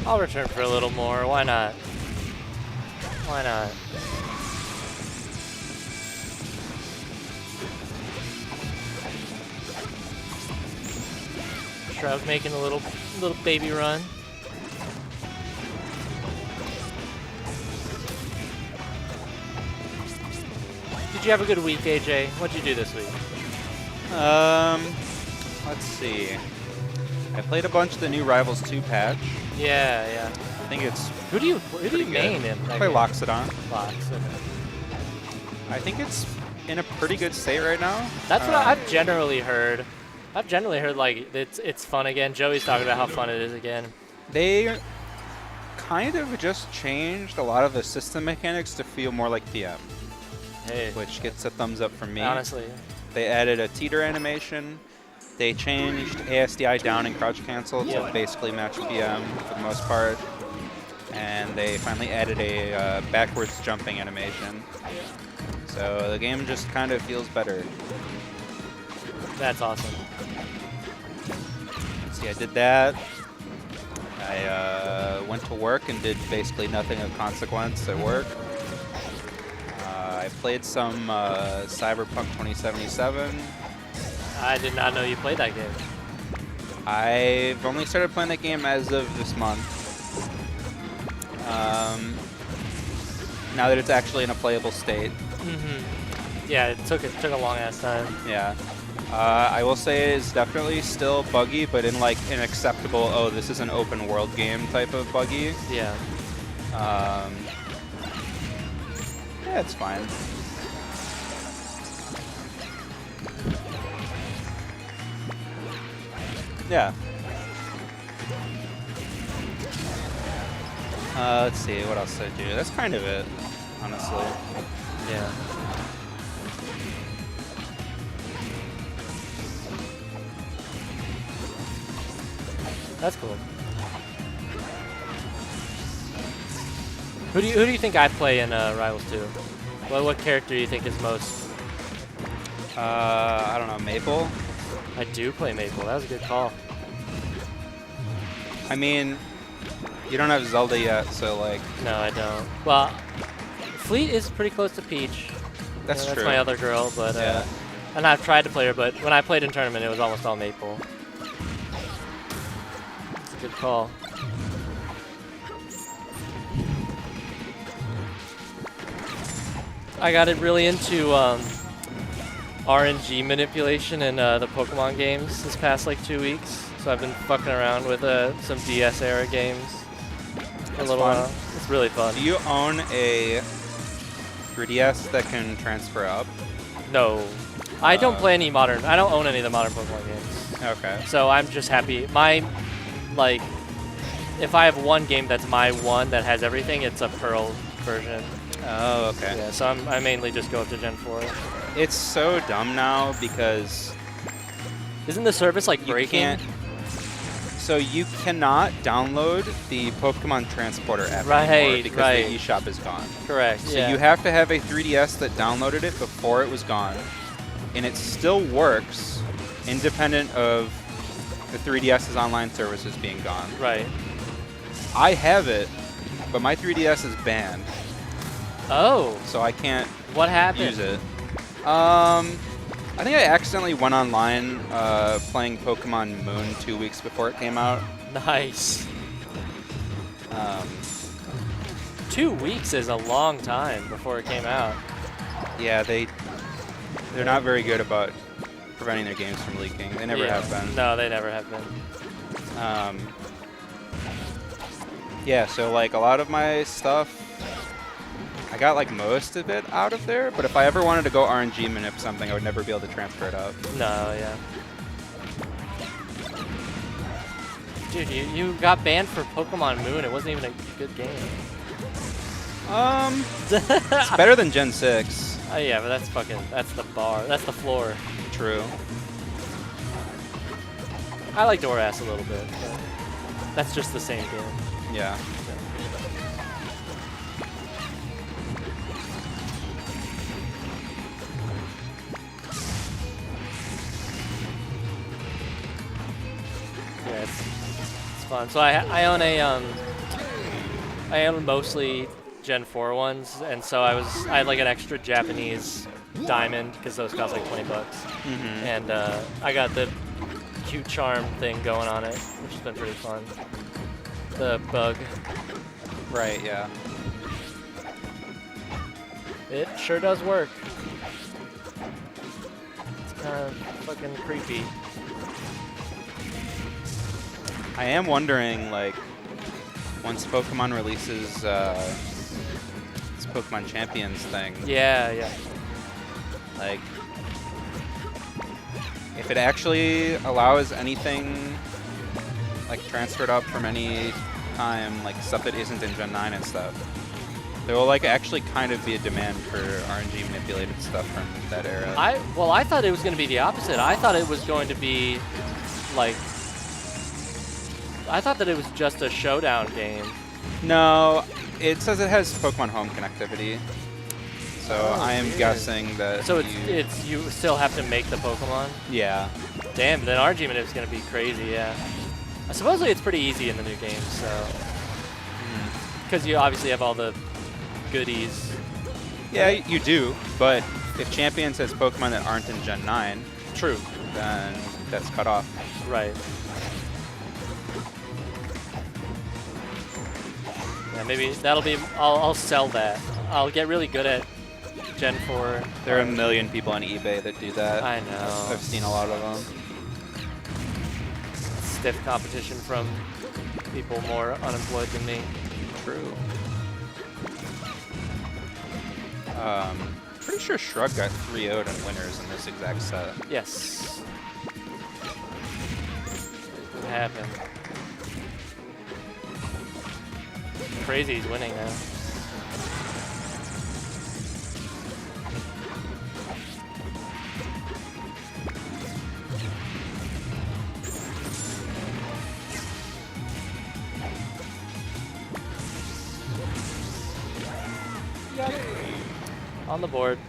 I'll return for a little more. Why not? Why not? Shrug making a little baby run. Did you have a good week, AJ? What'd you do this week? Let's see. I played a bunch of the new Rivals 2 patch. Yeah, yeah. I think it's Who do you main in? I play Loxodon. Lox, okay. I think it's in a pretty good state right now. That's what I've generally heard. I've generally heard like it's fun again. Joey's talking about how fun it is again. They kind of just changed a lot of the system mechanics to feel more like PM. Hey. Which gets a thumbs up from me. Honestly. They added a teeter animation. They changed ASDI down and crouch cancel to basically match PM for the most part. And they finally added a backwards jumping animation. So the game just kind of feels better. That's awesome. See, I did that. I went to work and did basically nothing of consequence at work. I played some Cyberpunk 2077. I did not know you played that game. I've only started playing that game as of this month. Now that it's actually in a playable state. Mm-hmm. Yeah, it took a long ass time. Yeah. I will say it's definitely still buggy, but in like an acceptable, oh, this is an open world game type of buggy. Yeah. Yeah, it's fine. Yeah. Let's see, what else did I do? That's kind of it, honestly. Yeah. That's cool. Who do you think I play in Rivals 2? What character do you think is most? I don't know, Maple? I do play Maple. That was a good call. I mean, you don't have Zelda yet, so like... No, I don't. Well, Fleet is pretty close to Peach. That's true. That's my other girl, but yeah. And I've tried to play her, but when I played in tournament, it was almost all Maple. It's a good call. I got it really into RNG manipulation in the Pokemon games this past like 2 weeks. So I've been fucking around with some DS era games for a little while. It's really fun. Do you own a 3DS that can transfer up? No. I don't play any modern. I don't own any of the modern Pokemon games. Okay. So I'm just happy. My, like, if I have one game that's my one that has everything, it's a Pearl version. Oh, okay. Yeah, so I mainly just go up to Gen 4. It's so dumb now because Isn't the service like breaking? So you cannot download the Pokemon Transporter app anymore because the eShop is gone. Correct. So you have to have a 3DS that downloaded it before it was gone, and it still works independent of the 3DS's online services being gone. Right. I have it, but my 3DS is banned. Oh. So I can't What happened? use it. I think I accidentally went online playing Pokemon Moon 2 weeks before it came out. Nice. 2 weeks is a long time before it came out. Yeah, they're not very good about preventing their games from leaking. They never have been. No, they never have been. Yeah, so like a lot of my stuff, I got like most of it out of there, but if I ever wanted to go RNG manip something, I would never be able to transfer it up. No, yeah. Dude, you got banned for Pokemon Moon. It wasn't even a good game. It's better than Gen 6. Oh yeah, but that's the bar. That's the floor. True. I like Doras a little bit, but that's just the same game. Yeah. Yeah, it's fun. So I own I own mostly Gen 4 ones, and so I had like an extra Japanese diamond because those cost like $20, and I got the cute charm thing going on it, which has been pretty fun. The bug. Right. Yeah. It sure does work. It's kind of fucking creepy. I am wondering, like, once Pokemon releases this Pokemon Champions thing. Yeah, yeah. Like, if it actually allows anything like transferred up from any time, like stuff that isn't in Gen 9 and stuff, there will like actually kind of be a demand for RNG manipulated stuff from that era. I thought it was going to be the opposite. I thought it was going to be like, I thought that it was just a showdown game. No, it says it has Pokemon Home connectivity. So I am guessing that. So it's you still have to make the Pokemon? Yeah. Damn, then RNG manip is going to be crazy, yeah. Supposedly it's pretty easy in the new game, so. Because you obviously have all the goodies. Yeah, you do, but if Champions has Pokemon that aren't in Gen 9, True. then that's cut off. Right. Yeah, maybe that'll be, I'll sell that. I'll get really good at Gen 4. There are a million people on eBay that do that. I know. I've seen a lot of them. Stiff competition from people more unemployed than me. True. Pretty sure Shrug got 3-0'd in winners in this exact set. Yes. What happened? Crazy, he's winning now. On the board.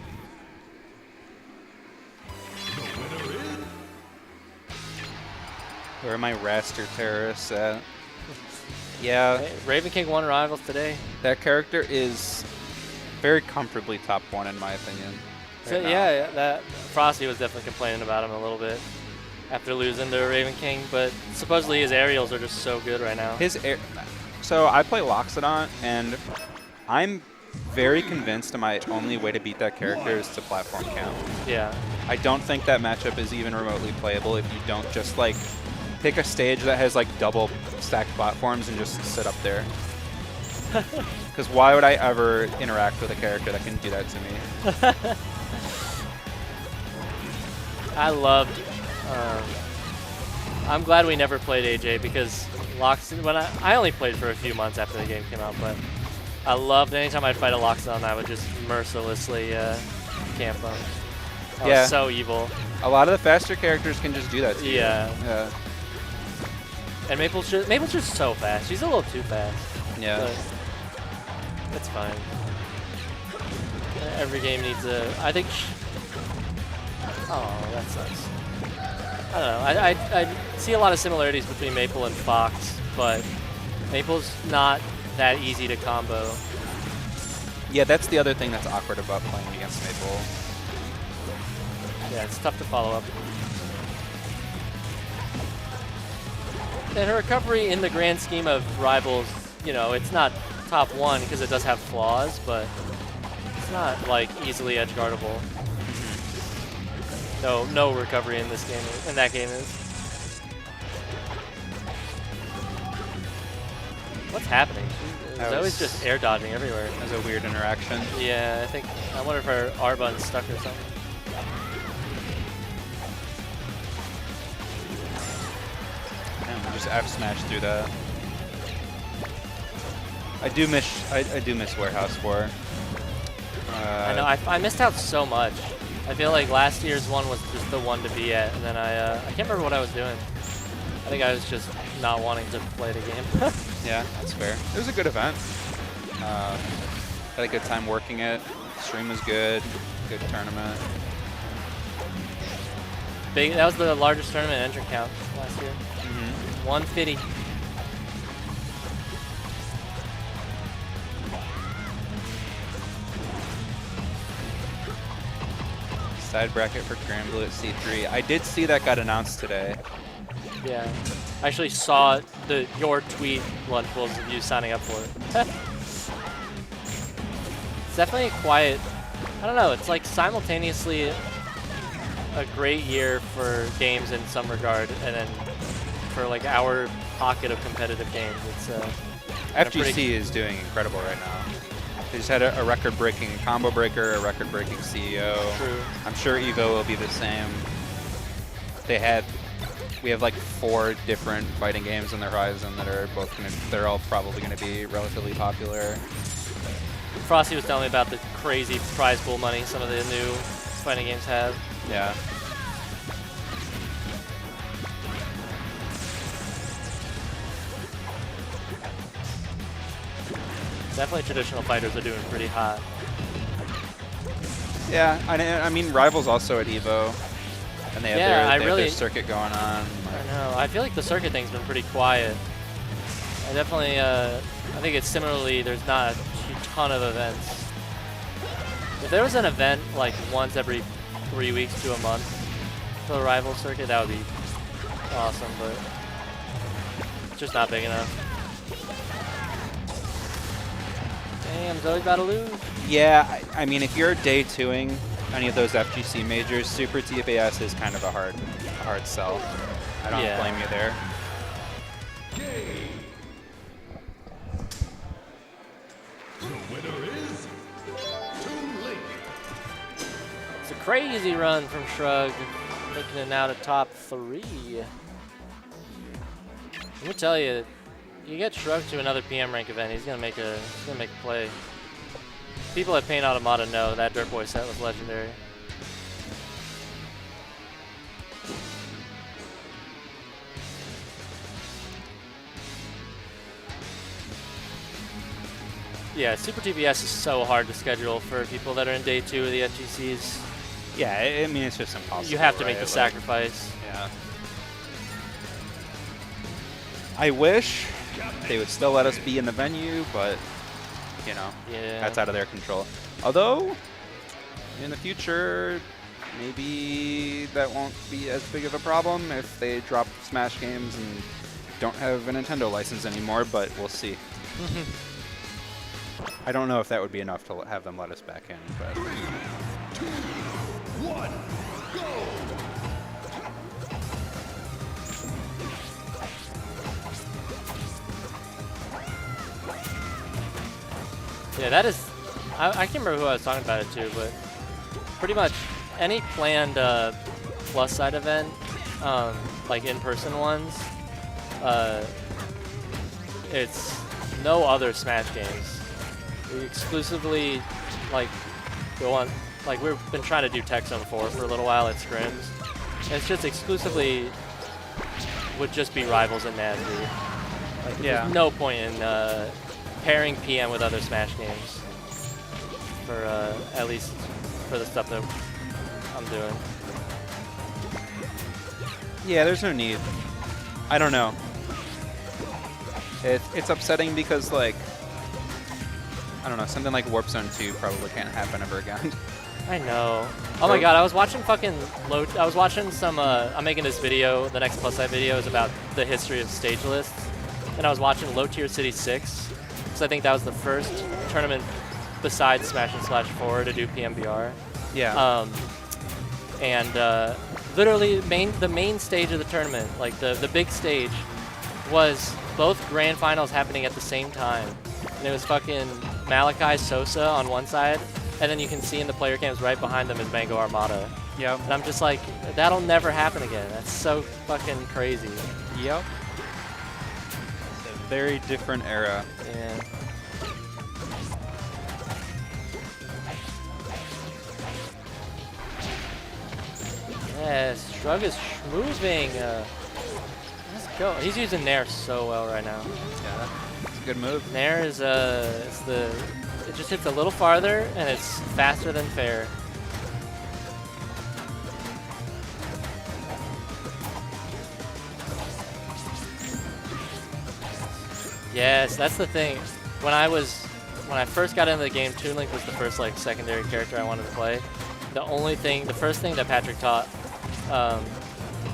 Where are my raster terrorists at? Yeah. Hey, Raven King won Rivals today. That character is very comfortably top 1 in my opinion. So, yeah, that Frosty was definitely complaining about him a little bit after losing to Raven King, but supposedly his aerials are just so good right now. So I play Loxodon, and I'm very convinced that my only way to beat that character is to platform count. Yeah. I don't think that matchup is even remotely playable if you don't just like pick a stage that has like double stacked platforms and just sit up there. Because why would I ever interact with a character that can do that to me? I loved. I'm glad we never played AJ because when I only played for a few months after the game came out, but I loved anytime I'd fight a Loxodon, I would just mercilessly camp them. That was so evil. A lot of the faster characters can just do that to you. Yeah. And Maple's just so fast. She's a little too fast. Yeah. But that's fine. Every game needs a. I think. Oh, that sucks. I don't know. I see a lot of similarities between Maple and Fox, but Maple's not that easy to combo. Yeah, that's the other thing that's awkward about playing against Maple. Yeah, it's tough to follow up. And her recovery in the grand scheme of Rivals, you know, it's not top 1 because it does have flaws, but it's not like easily edge guardable. No recovery in this game, in that game is. What's happening? She's always just air dodging everywhere. That was a weird interaction. Yeah, I wonder if her R button's stuck or something. And we just F smash through that. I do miss Warehouse 4. I know, I missed out so much. I feel like last year's one was just the one to be at, and then I can't remember what I was doing. I think I was just not wanting to play the game. Yeah, that's fair. It was a good event. Had a good time working it. Stream was good. Good tournament. That was the largest tournament entrant count last year. 150. Side bracket for Grand Blue at C3. I did see that got announced today. Yeah. I actually saw your tweet, Lunchables, of you signing up for it. It's definitely a quiet. I don't know. It's like simultaneously a great year for games in some regard, and then for like our pocket of competitive games, it's FGC is doing incredible right now. They just had a record-breaking combo breaker, a record-breaking CEO. True. I'm sure Evo will be the same. We have like 4 different fighting games on the horizon that are they're all probably gonna be relatively popular. Frosty was telling me about the crazy prize pool money some of the new fighting games have. Yeah. Definitely traditional fighters are doing pretty hot. Yeah, I mean, Rivals also at Evo, and they have their circuit going on. I know. I feel like the circuit thing's been pretty quiet. I definitely, I think it's similarly, there's not a ton of events. If there was an event like once every 3 weeks to a month for the rival circuit, that would be awesome, but it's just not big enough. Damn, Zoe's about to lose. Yeah, I mean, if you're day 2ing any of those FGC majors, Super TPS is kind of a hard sell. I don't blame you there. The winner is Toon. It's a crazy run from Shrug, making it now to top 3. Let me tell you, you get Shrug to another PM rank event, he's gonna make a play. People at Paint Automata know that Dirt Boy set was legendary. Yeah, Super TBS is so hard to schedule for people that are in day 2 of the FGCs. Yeah, I mean, it's just impossible. You have to make the sacrifice. Yeah. I wish they would still let us be in the venue, but, you know, that's out of their control. Although, In the future, maybe that won't be as big of a problem if they drop Smash games and don't have a Nintendo license anymore, but we'll see. I don't know if that would be enough to have them let us back in, but... 3, 2, 1, go! Yeah, that is... I can't remember who I was talking about it to, but pretty much any planned plus side event, like in-person ones, it's no other Smash games. We exclusively like go on, like we've been trying to do Tech Zone 4 for a little while at scrims. And it's just exclusively would just be rivals in Nasby. Like there's no point in pairing PM with other Smash games for at least for the stuff that I'm doing. Yeah, there's no need. I don't know. It's upsetting because, like, I don't know, something like Warp Zone 2 probably can't happen ever again. I know. Oh my god, I was watching fucking I was watching some, I'm making this video, the next Plus Side video is about the history of stage lists. And I was watching Low Tier City 6, because I think that was the first tournament besides Smash and Slash 4 to do PMBR. Yeah. Literally the main stage of the tournament, like the big stage, was both grand finals happening at the same time. And it was fucking Malachi Sosa on one side, and then you can see in the player cams right behind them is Mango Armada. Yep. And I'm just like, that'll never happen again. That's so fucking crazy. Yep. It's a very different era. Yeah. Yes, Shrug is moving. Let's go. He's using Nair so well right now. Yeah, it's a good move. Nair is it just hits a little farther and it's faster than fair. Yes, that's the thing. When I first got into the game, Toon Link was the first like secondary character I wanted to play. The first thing that Patrick taught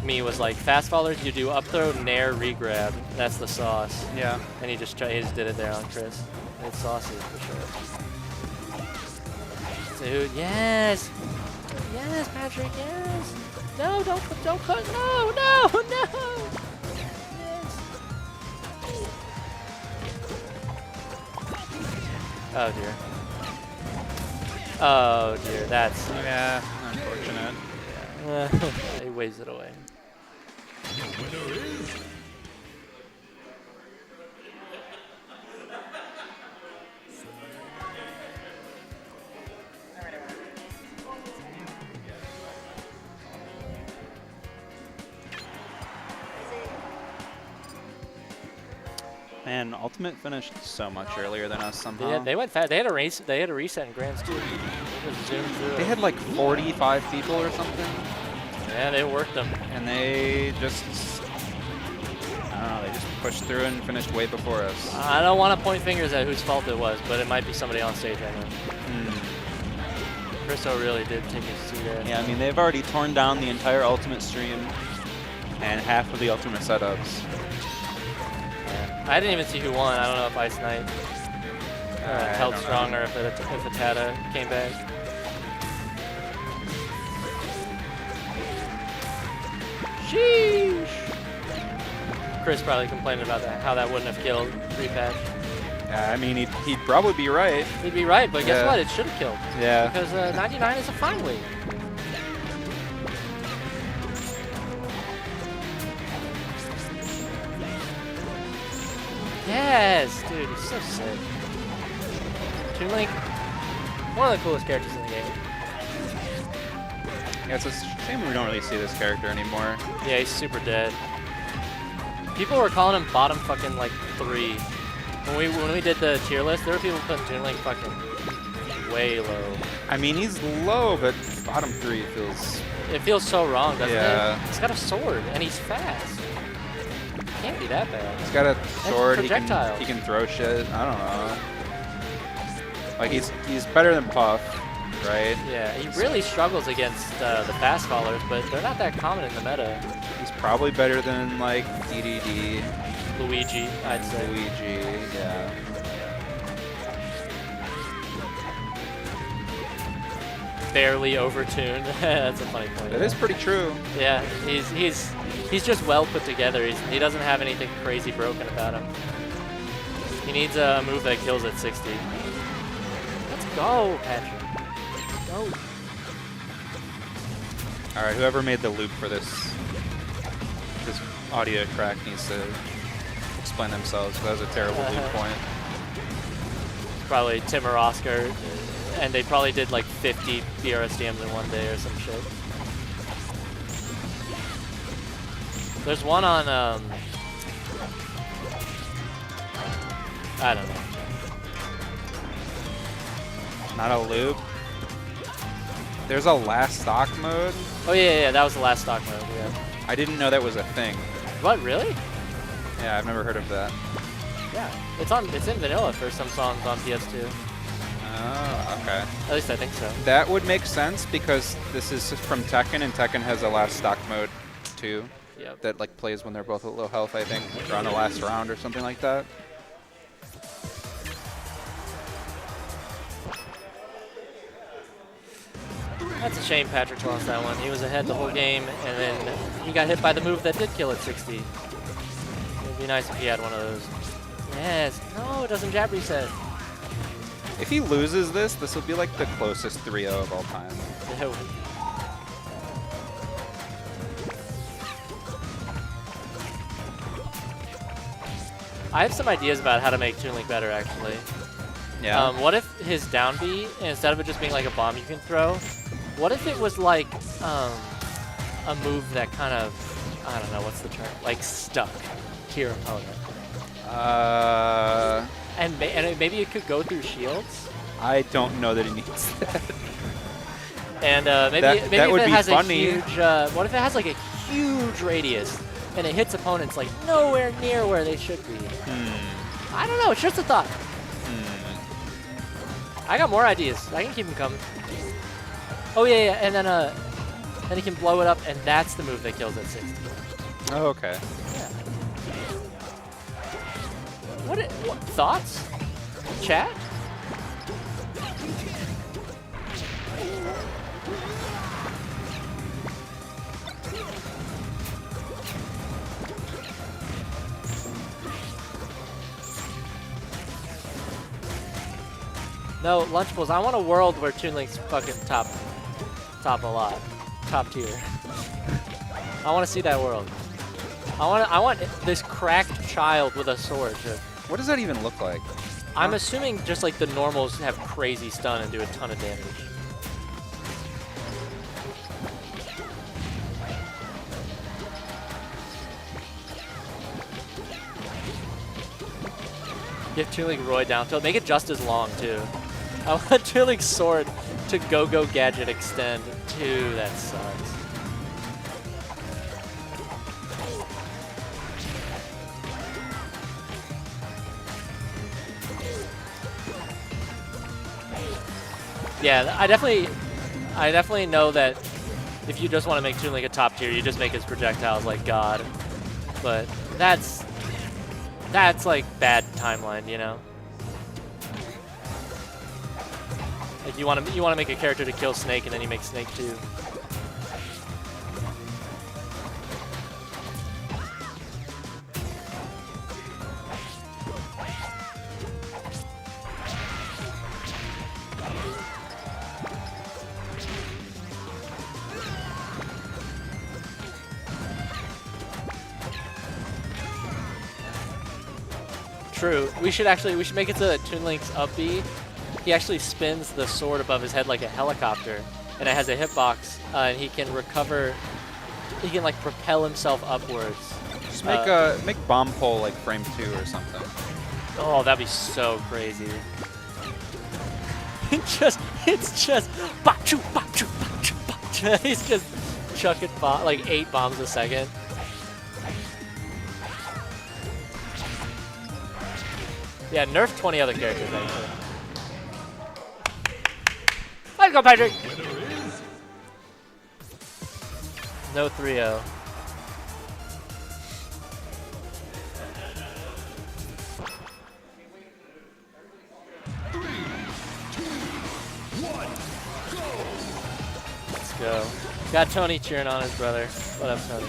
me was like fast followers. You do up throw, nair, regrab. That's the sauce. Yeah. And he just did it there on Chris. It's saucy for sure. Dude, yes, yes, Patrick, yes. No, don't cut. No, no, no. Yes. Oh dear. Oh dear, that's... Yeah, unfortunate. Yeah. He waves it away. The winner is... Man, Ultimate finished so much earlier than us somehow. Yeah, they went fast. They had a race. They had a reset in Grands too. They just zoomed through. They had like 45 people or something. Yeah, they worked them. And they just, I don't know, they just pushed through and finished way before us. I don't want to point fingers at whose fault it was, but it might be somebody on stage right now. Chriso really did take his seat there. Yeah, I mean, they've already torn down the entire Ultimate stream and half of the Ultimate setups. Yeah. I didn't even see who won. I don't know if Ice Knight held strong or if Tata came back. Sheesh! Chris probably complained about that, how that wouldn't have killed pre-patch. Yeah, I mean, he'd probably be right. He'd be right, but guess what? It should have killed. Yeah. Because 99 is a fine league. Yes, dude, he's so sick. Toon Link, one of the coolest characters in the game. Yeah, it's a shame we don't really see this character anymore. Yeah, he's super dead. People were calling him bottom fucking like 3. When we did the tier list, there were people putting Toon Link fucking way low. I mean, he's low, but bottom 3 feels... It feels so wrong, doesn't Yeah. it? He's got a sword and he's fast. Can't be that bad. He's got a sword, he projectiles. can throw shit, I don't know. Like, he's better than Puff. right? Yeah, he really struggles against the fast callers, but they're not that common in the meta. He's probably better than like DDD, Luigi, I'd say. Luigi, yeah. Barely over Toon. That's a funny point. That is pretty true. Yeah, he's just well put together. He doesn't have anything crazy broken about him. He needs a move that kills at 60. Let's go, Patrick. Go. All right, whoever made the loop for this audio track needs to explain themselves. That was a terrible loop point. Probably Tim or Oscar, and they probably did like 50 BRSDMs in one day or some shit. There's one on, I don't know. Not a loop. There's a last stock mode. Oh yeah, that was the last stock mode, yeah. I didn't know that was a thing. What, really? Yeah, I've never heard of that. Yeah, it's in vanilla for some songs on PS2. Oh, okay. At least I think so. That would make sense because this is from Tekken, and Tekken has a last stock mode too. Yep. That like plays when they're both at low health, I think, or on the last round or something like that. That's a shame Patrick lost that one. He was ahead the whole game, and then he got hit by the move that did kill at 60. It would be nice if he had one of those. Yes. No, it doesn't jab reset. If he loses this, this will be like the closest 3-0 of all time. No. I have some ideas about how to make Toon Link better, actually. Yeah. What if his down B, instead of it just being like a bomb you can throw, what if it was like a move that kind of, I don't know, what's the term? Like stuck to your opponent. And maybe it could go through shields. I don't know that he needs that. And maybe that if would it be has funny. a huge, what if it has like a huge radius and it hits opponents like nowhere near where they should be? I don't know, it's just a thought. I got more ideas. I can keep them coming. Oh yeah, and then he can blow it up, and that's the move that kills at 60. Oh, okay. Yeah. What thoughts? Chat? No, Lunchables, I want a world where Toon Link's fucking top a lot. Top tier. I want to see that world. I want this cracked child with a sword. What does that even look like? I'm assuming just like the normals have crazy stun and do a ton of damage. Give Toon Link Roy down tilt. Make it just as long too. I want Toon Link's sword to go gadget extend too. That sucks. Yeah, I definitely know that if you just want to make Toon Link a top tier, you just make his projectiles like God. But that's like bad timeline, you know. Like you want to make a character to kill Snake, and then you make Snake too. True. We should make it so that Toon Link's up B, he actually spins the sword above his head like a helicopter, and it has a hitbox, and he can recover. He can like propel himself upwards. Just make bomb pole like frame 2 or something. Oh, that'd be so crazy. It's just bop-choo, bop-choo, bop-choo, bop-choo. He's just chucking like 8 bombs a second. Yeah, nerf 20 other characters, actually. go, Patrick! Winner is No 3-0. Let's go. Got Tony cheering on his brother. What up, Tony?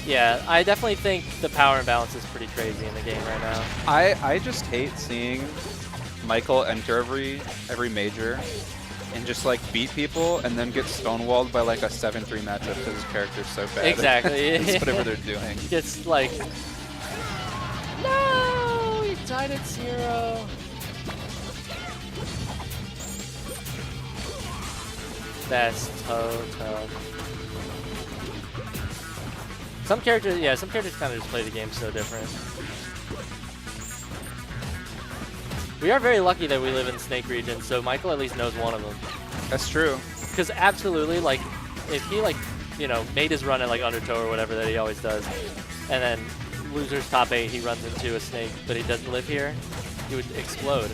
Yeah, I definitely think the power imbalance is pretty crazy in the game right now. I just hate seeing Michael enter every major and just like beat people and then get stonewalled by like a 7-3 matchup because his character's so bad. Exactly. It's whatever they're doing. It's like, no, he died at 0. That's so tough. Some characters, yeah, some characters kind of just play the game so different. We are very lucky that we live in Snake region, so Michael at least knows one of them. That's true. Because absolutely, like, if he, like, you know, made his run at, like, Undertow or whatever that he always does, and then loser's top 8, he runs into a Snake, but he doesn't live here, he would explode.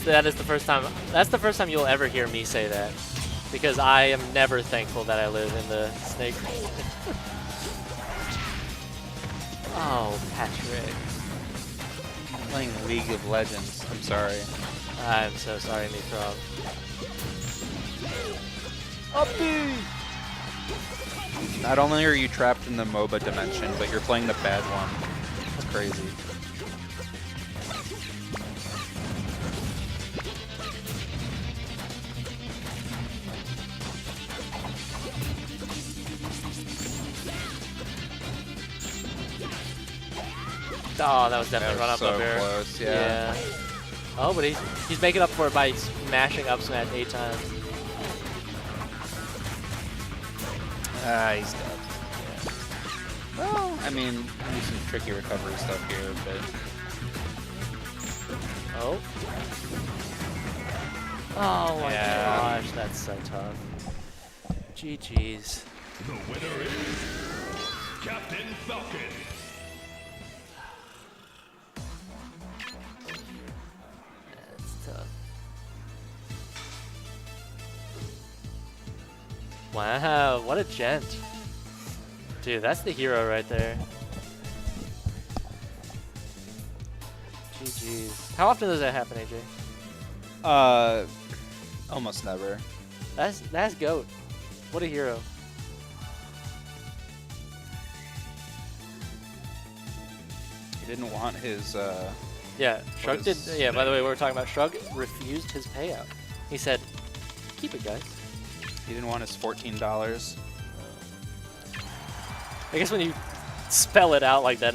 That's the first time you'll ever hear me say that. Because I am never thankful that I live in the Snake region. Oh, Patrick. I'm playing League of Legends. I'm sorry. I'm so sorry, Meatrob. Not only are you trapped in the MOBA dimension, but you're playing the bad one. It's crazy. Oh, that was definitely That run up was so up air. close, yeah. Oh, but he's making up for it by smashing up smash 8 times. Ah, he's dead. Yeah. Well, I mean, there's some tricky recovery stuff here, but Oh. Oh my Yeah. gosh, that's so tough. GG's. the winner is Captain Falcon. That's tough. Wow, what a gent. Dude, that's the hero right there. GG's. How often does that happen, AJ? almost never. That's GOAT. What a hero. He didn't want his. Yeah, Shrug did. is- Yeah, by the way, we were talking about Shrug refused his payout. He said, keep it, guys. He didn't want his $14. I guess when you spell it out like that,